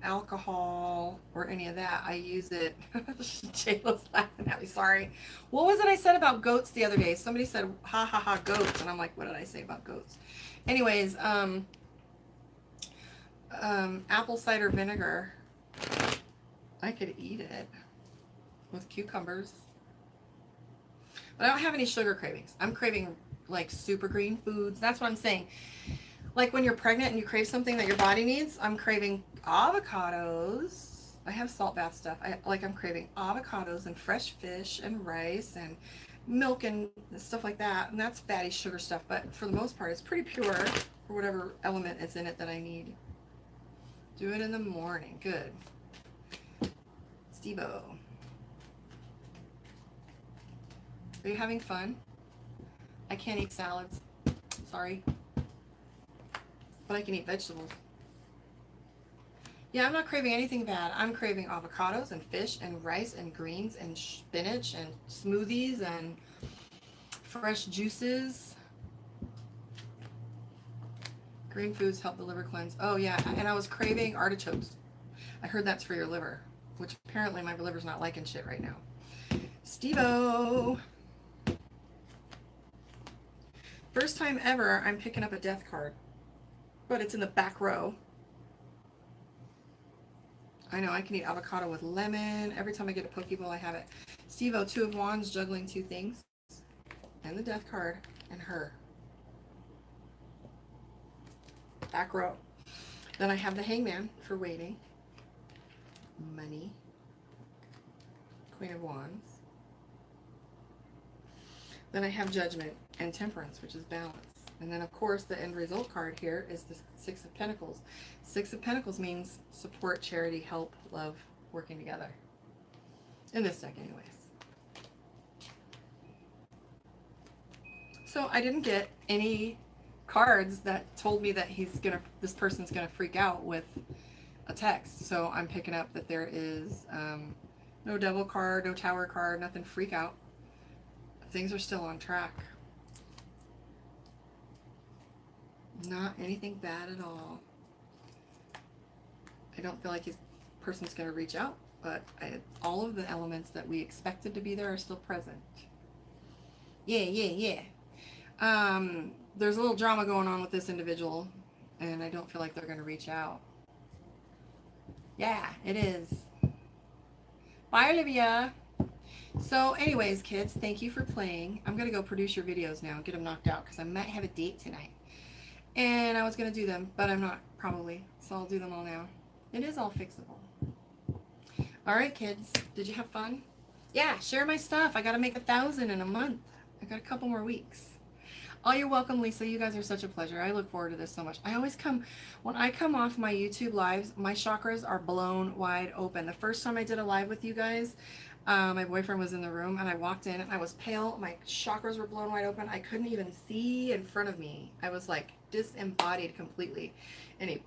alcohol, or any of that. I use it. Jayla's laughing at me. Sorry. What was it I said about goats the other day? Somebody said, ha ha ha, goats. And I'm like, what did I say about goats? Anyways, apple cider vinegar. I could eat it with cucumbers. But I don't have any sugar cravings. I'm craving like super green foods. That's what I'm saying. Like when you're pregnant and you crave something that your body needs, I'm craving avocados. I have salt bath stuff. I'm craving avocados and fresh fish and rice and milk and stuff like that. And that's fatty sugar stuff. But for the most part, it's pretty pure for whatever element is in it that I need. Do it in the morning. Good. Steve-O. Are you having fun? I can't eat salads. Sorry. But I can eat vegetables. Yeah, I'm not craving anything bad. I'm craving avocados and fish and rice and greens and spinach and smoothies and fresh juices. Green foods help the liver cleanse. Oh yeah, and I was craving artichokes. I heard that's for your liver, which apparently my liver's not liking shit right now. Steve-O. First time ever I'm picking up a death card, but it's in the back row. I know, I can eat avocado with lemon. Every time I get a Pokeball, I have it. Steve-O, 2 of Wands, juggling 2 things. And the death card, and her. Back row. Then I have the Hangman for waiting. Money. Queen of Wands. Then I have Judgment and Temperance, which is balance. And then, of course, the end result card here is the 6 of Pentacles. 6 of Pentacles means support, charity, help, love, working together. In this deck, anyways. So I didn't get any cards that told me that this person's gonna freak out with a text. So I'm picking up that there is no devil card, no tower card, nothing freak out. Things are still on track. Not anything bad at all. I don't feel like this person's going to reach out, but all of the elements that we expected to be there are still present. Yeah. There's a little drama going on with this individual, and I don't feel like they're going to reach out. Yeah, it is. Bye, Olivia. So anyways, kids, thank you for playing. I'm going to go produce your videos now and get them knocked out because I might have a date tonight. And I was going to do them, but I'm not, probably. So I'll do them all now. It is all fixable. All right, kids. Did you have fun? Yeah, share my stuff. I got to make 1,000 in a month. I got a couple more weeks. Oh, you're welcome, Lisa. You guys are such a pleasure. I look forward to this so much. When I come off my YouTube lives, my chakras are blown wide open. The first time I did a live with you guys, my boyfriend was in the room and I walked in and I was pale. My chakras were blown wide open. I couldn't even see in front of me. I was like disembodied completely. And I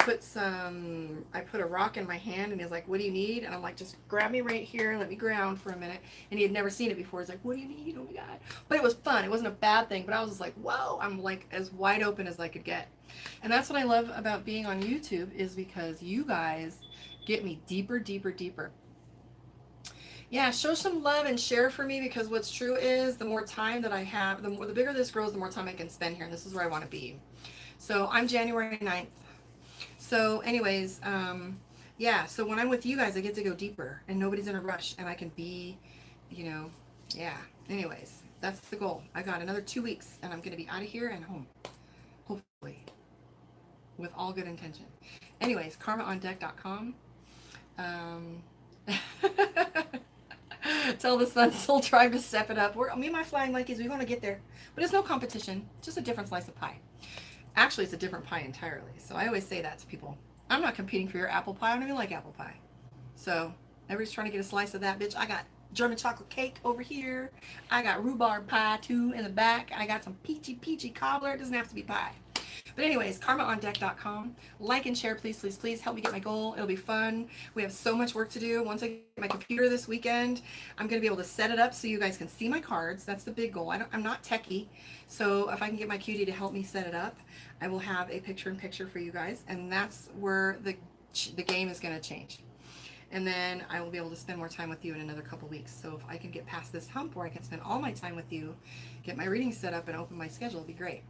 put a rock in my hand and he's like, what do you need? And I'm like, just grab me right here and let me ground for a minute. And he had never seen it before. He's like, what do you need? Oh my God. But it was fun. It wasn't a bad thing, but I was just like, whoa, I'm like as wide open as I could get. And that's what I love about being on YouTube is because you guys get me deeper, deeper, deeper. Yeah, show some love and share for me because what's true is the more time that I have, the bigger this grows, the more time I can spend here. And this is where I want to be. So I'm January 9th. So anyways, yeah, so when I'm with you guys, I get to go deeper and nobody's in a rush and I can be, yeah. Anyways, that's the goal. I got another 2 weeks and I'm going to be out of here and home. Hopefully. With all good intention. Anyways, karmaondeck.com. Tell the Sun Soul Tribe to step it up. Me and my flying monkeys, we're going to get there. But it's no competition. It's just a different slice of pie. Actually, it's a different pie entirely. So I always say that to people. I'm not competing for your apple pie. I don't even like apple pie. So everybody's trying to get a slice of that, bitch. I got German chocolate cake over here. I got rhubarb pie, too, in the back. I got some peachy cobbler. It doesn't have to be pie. But anyways, karmaondeck.com. Like and share, please, please, please. Help me get my goal. It'll be fun. We have so much work to do. Once I get my computer this weekend, I'm going to be able to set it up so you guys can see my cards. That's the big goal. I'm not techie. So if I can get my cutie to help me set it up, I will have a picture-in-picture for you guys. And that's where the game is going to change. And then I will be able to spend more time with you in another couple weeks. So if I can get past this hump where I can spend all my time with you, get my reading set up and open my schedule, it'll be great.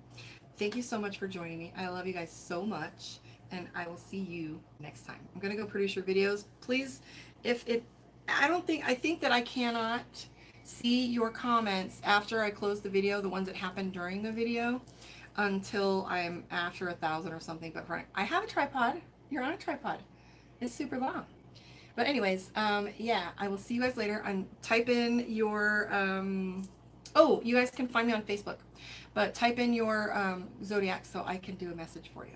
Thank you so much for joining me. I love you guys so much, and I will see you next time. I'm going to go produce your videos. Please, I think that I cannot see your comments after I close the video, the ones that happened during the video, until I'm after 1,000 or something. But I have a tripod. You're on a tripod. It's super long. But anyways, yeah, I will see you guys later. Type in your, oh, you guys can find me on Facebook. But type in your zodiac so I can do a message for you.